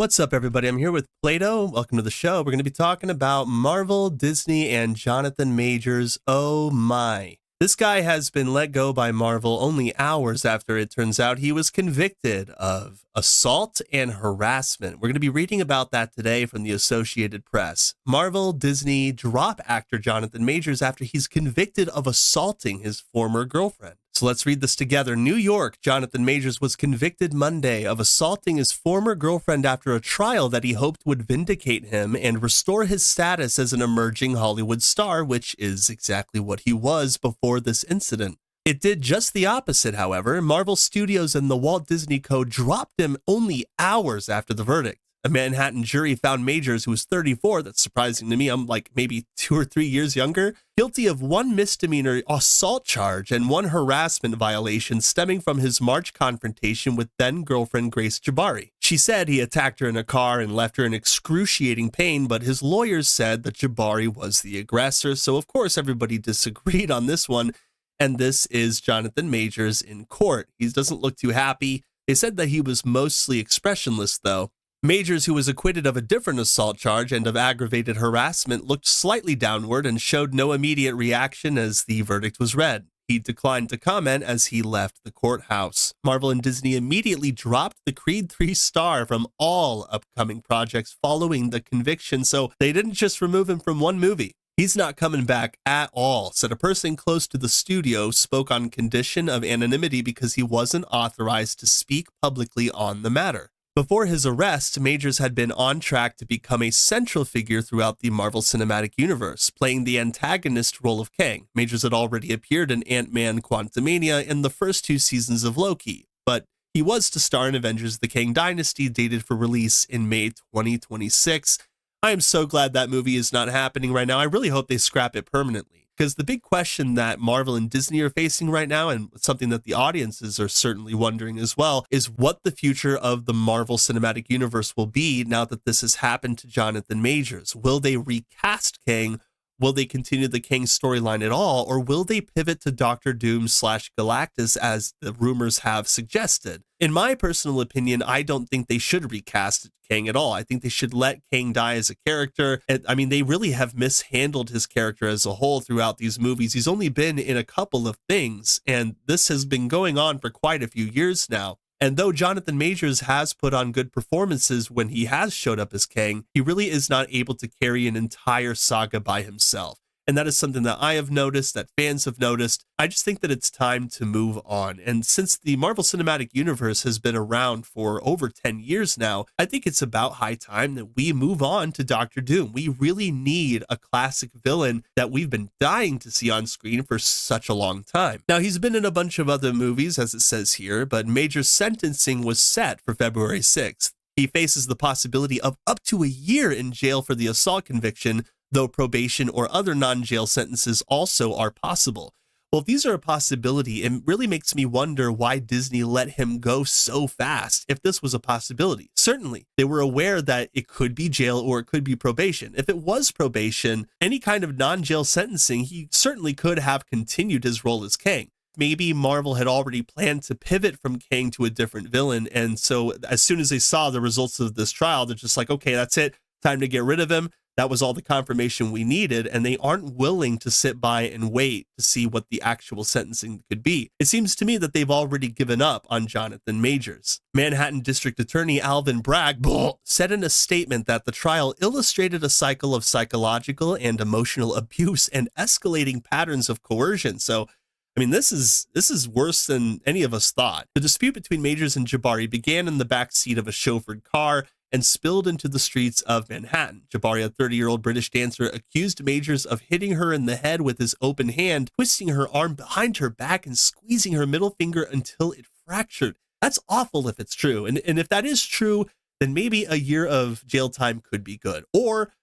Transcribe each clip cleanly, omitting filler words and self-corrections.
What's up, everybody? I'm here with Plato. Welcome to the show. We're going to be talking about Marvel, Disney, and Jonathan Majors. Oh my. This guy has been let go by Marvel only hours after it turns out he was convicted of assault and harassment. We're going to be reading about that today from the Associated Press. Marvel, Disney drop actor Jonathan Majors after he's convicted of assaulting his former girlfriend. So let's read this together. New York, Jonathan Majors was convicted Monday of assaulting his former girlfriend after a trial that he hoped would vindicate him and restore his status as an emerging Hollywood star, which is exactly what he was before this incident. It did just the opposite, however. Marvel Studios and the Walt Disney Co. dropped him only hours after the verdict. A Manhattan jury found Majors, who was 34, that's surprising to me, I'm like maybe 2 or 3 years younger, guilty of one misdemeanor assault charge and one harassment violation stemming from his March confrontation with then-girlfriend Grace Jabari. She said he attacked her in a car and left her in excruciating pain, but his lawyers said that Jabari was the aggressor, so of course everybody disagreed on this one, and this is Jonathan Majors in court. He doesn't look too happy. They said that he was mostly expressionless, though. Majors, who was acquitted of a different assault charge and of aggravated harassment, looked slightly downward and showed no immediate reaction as the verdict was read. He declined to comment as he left the courthouse. Marvel and Disney immediately dropped the Creed 3 star from all upcoming projects following the conviction, so they didn't just remove him from one movie. He's not coming back at all, said a person close to the studio, spoke on condition of anonymity because he wasn't authorized to speak publicly on the matter. Before his arrest, Majors had been on track to become a central figure throughout the Marvel Cinematic Universe, playing the antagonist role of Kang. Majors had already appeared in Ant-Man Quantumania in the first 2 seasons of Loki, but he was to star in Avengers: The Kang Dynasty, dated for release in May 2026. I am so glad that movie is not happening right now. I really hope they scrap it permanently. Because the big question that Marvel and Disney are facing right now, and something that the audiences are certainly wondering as well, is what the future of the Marvel Cinematic Universe will be now that this has happened to Jonathan Majors. Will they recast Kang? Will they continue the Kang storyline at all? Or will they pivot to Doctor Doom / Galactus as the rumors have suggested? In my personal opinion, I don't think they should recast Kang at all. I think they should let Kang die as a character. I mean, they really have mishandled his character as a whole throughout these movies. He's only been in a couple of things, and this has been going on for quite a few years now. And though Jonathan Majors has put on good performances when he has showed up as Kang, he really is not able to carry an entire saga by himself. And that is something that I have noticed, that fans have noticed. I just think that it's time to move on. And since the Marvel Cinematic Universe has been around for over 10 years now, I think it's about high time that we move on to Doctor Doom. We really need a classic villain that we've been dying to see on screen for such a long time. Now, he's been in a bunch of other movies, as it says here, but Major's sentencing was set for February 6th. He faces the possibility of up to a year in jail for the assault conviction, though probation or other non-jail sentences also are possible. Well, if these are a possibility, it really makes me wonder why Disney let him go so fast if this was a possibility. Certainly, they were aware that it could be jail or it could be probation. If it was probation, any kind of non-jail sentencing, he certainly could have continued his role as Kang. Maybe Marvel had already planned to pivot from Kang to a different villain, and so as soon as they saw the results of this trial, they're just like, okay, that's it, time to get rid of him. That was all the confirmation we needed, and they aren't willing to sit by and wait to see what the actual sentencing could be. It seems to me that they've already given up on Jonathan Majors. Manhattan District Attorney Alvin Bragg said in a statement that the trial illustrated a cycle of psychological and emotional abuse and escalating patterns of coercion. So, I mean, this is worse than any of us thought. The dispute between Majors and Jabari began in the back seat of a chauffeured car and spilled into the streets of Manhattan. Jabari, a 30-year-old British dancer, accused Majors of hitting her in the head with his open hand, twisting her arm behind her back and squeezing her middle finger until it fractured. That's awful if it's true. And if that is true, then maybe a year of jail time could be good. Or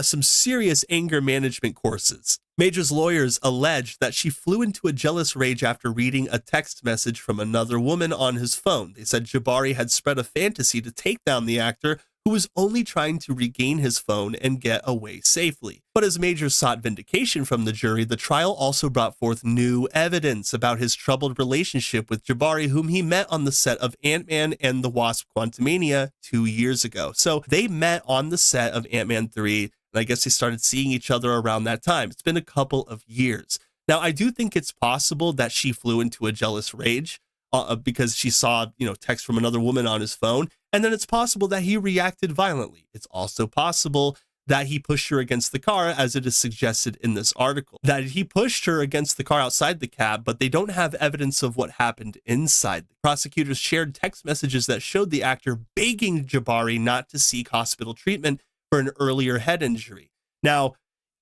some serious anger management courses. Major's lawyers alleged that she flew into a jealous rage after reading a text message from another woman on his phone. They said Jabari had spread a fantasy to take down the actor, who was only trying to regain his phone and get away safely. But as Majors sought vindication from the jury, the trial also brought forth new evidence about his troubled relationship with Jabari, whom he met on the set of Ant-Man and the Wasp: Quantumania 2 years ago. So they met on the set of Ant-Man 3, and I guess they started seeing each other around that time. It's been a couple of years. Now, I do think it's possible that she flew into a jealous rage because she saw, text from another woman on his phone. And then it's possible that he reacted violently. It's also possible that he pushed her against the car, as it is suggested in this article, that he pushed her against the car outside the cab, but they don't have evidence of what happened inside. Prosecutors shared text messages that showed the actor begging Jabari not to seek hospital treatment for an earlier head injury. Now,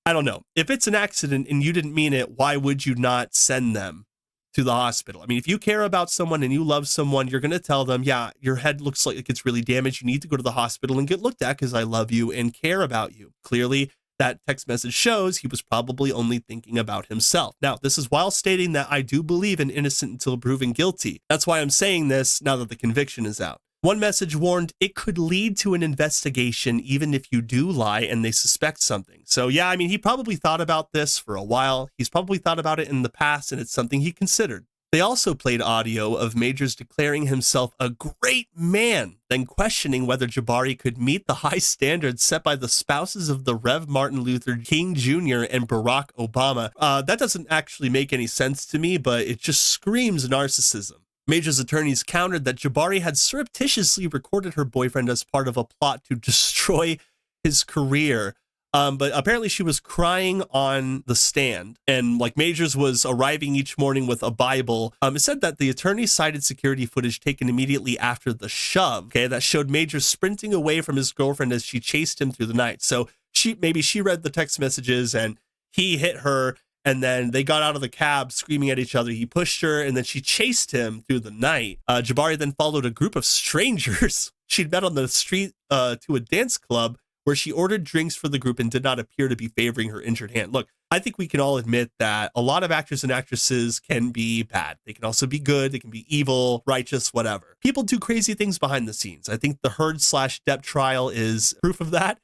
I don't know. If it's an accident and you didn't mean it, why would you not send them to the hospital? I mean, if you care about someone and you love someone, you're going to tell them, yeah, your head looks like it's really damaged. You need to go to the hospital and get looked at because I love you and care about you. Clearly, that text message shows he was probably only thinking about himself. Now, this is while stating that I do believe in innocent until proven guilty. That's why I'm saying this now that the conviction is out. One message warned it could lead to an investigation even if you do lie and they suspect something. So yeah, I mean, he probably thought about this for a while. He's probably thought about it in the past, and it's something he considered. They also played audio of Majors declaring himself a great man, then questioning whether Jabari could meet the high standards set by the spouses of the Rev. Martin Luther King Jr. and Barack Obama. That doesn't actually make any sense to me, but it just screams narcissism. Major's attorneys countered that Jabari had surreptitiously recorded her boyfriend as part of a plot to destroy his career. But apparently she was crying on the stand, and like Majors was arriving each morning with a Bible. It said that the attorney cited security footage taken immediately after the shove, that showed Majors sprinting away from his girlfriend as she chased him through the night. So maybe she read the text messages and he hit her, and then they got out of the cab screaming at each other. He pushed her, and then she chased him through the night. Jabari then followed a group of strangers she'd met on the street to a dance club where she ordered drinks for the group and did not appear to be favoring her injured hand. Look, I think we can all admit that a lot of actors and actresses can be bad. They can also be good. They can be evil, righteous, whatever. People do crazy things behind the scenes. I think the Heard/Depp trial is proof of that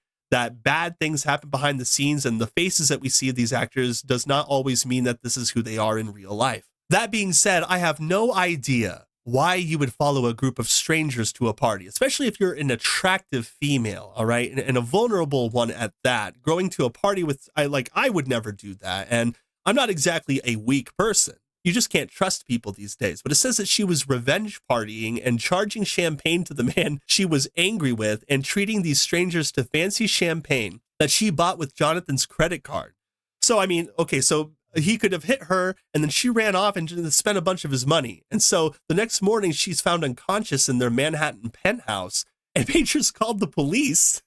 bad things happen behind the scenes, and the faces that we see of these actors does not always mean that this is who they are in real life. That being said, I have no idea why you would follow a group of strangers to a party, especially if you're an attractive female, all right, and a vulnerable one at that. Going to a party with, I would never do that, and I'm not exactly a weak person. You just can't trust people these days. But it says that she was revenge partying and charging champagne to the man she was angry with and treating these strangers to fancy champagne that she bought with Jonathan's credit card. So, I mean, okay, so he could have hit her and then she ran off and spent a bunch of his money. And so the next morning she's found unconscious in their Manhattan penthouse, and Majors called the police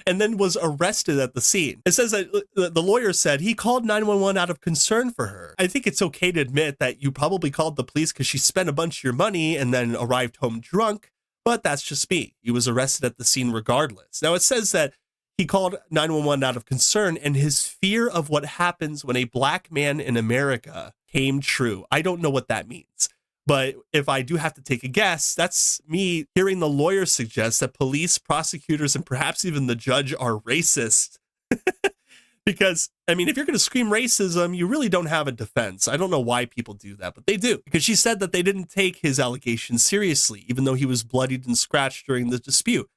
and then was arrested at the scene. It says that the lawyer said he called 911 out of concern for her. I think it's okay to admit that you probably called the police because she spent a bunch of your money and then arrived home drunk, but that's just me. He was arrested at the scene regardless. Now, it says that he called 911 out of concern, and his fear of what happens when a black man in America came true. I don't know what that means. But if I do have to take a guess, that's me hearing the lawyer suggest that police, prosecutors, and perhaps even the judge are racist. Because, I mean, if you're going to scream racism, you really don't have a defense. I don't know why people do that, but they do. Because she said that they didn't take his allegations seriously, even though he was bloodied and scratched during the dispute.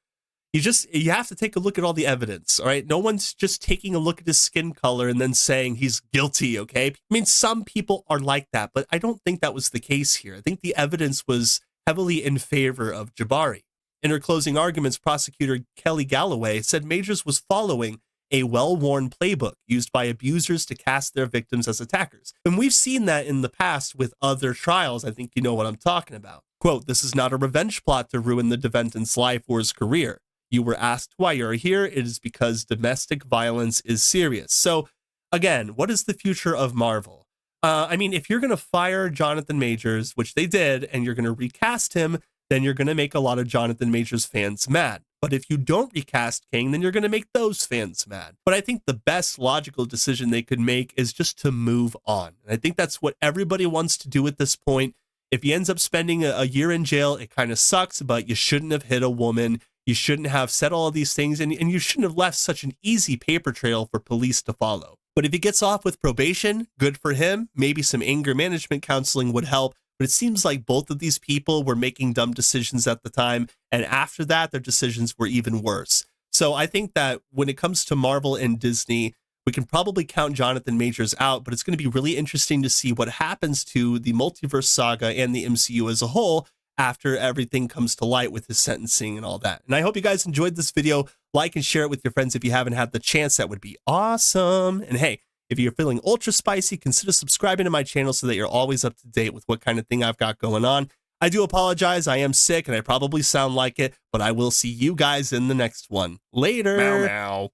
You have to take a look at all the evidence, all right? No one's just taking a look at his skin color and then saying he's guilty, okay? I mean, some people are like that, but I don't think that was the case here. I think the evidence was heavily in favor of Jabari. In her closing arguments, prosecutor Kelly Galloway said Majors was following a well-worn playbook used by abusers to cast their victims as attackers. And we've seen that in the past with other trials. I think you know what I'm talking about. Quote, "This is not a revenge plot to ruin the defendant's life or his career. You were asked why you're here. It is because domestic violence is serious." So again, what is the future of Marvel? I mean, if you're going to fire Jonathan Majors, which they did, and you're going to recast him, then you're going to make a lot of Jonathan Majors fans mad. But if you don't recast Kang, then you're going to make those fans mad. But I think the best logical decision they could make is just to move on. And I think that's what everybody wants to do at this point. If he ends up spending a year in jail, it kind of sucks, but you shouldn't have hit a woman. You shouldn't have said all of these things, and you shouldn't have left such an easy paper trail for police to follow. But if he gets off with probation, good for him. Maybe some anger management counseling would help. But it seems like both of these people were making dumb decisions at the time, and after that, their decisions were even worse. So I think that when it comes to Marvel and Disney, we can probably count Jonathan Majors out, but it's going to be really interesting to see what happens to the multiverse saga and the MCU as a whole after everything comes to light with his sentencing and all that. And I hope you guys enjoyed this video. Like and share it with your friends if you haven't had the chance. That would be awesome. And hey, if you're feeling ultra spicy, consider subscribing to my channel so that you're always up to date with what kind of thing I've got going on. I do apologize. I am sick and I probably sound like it, but I will see you guys in the next one. Later. Meow meow.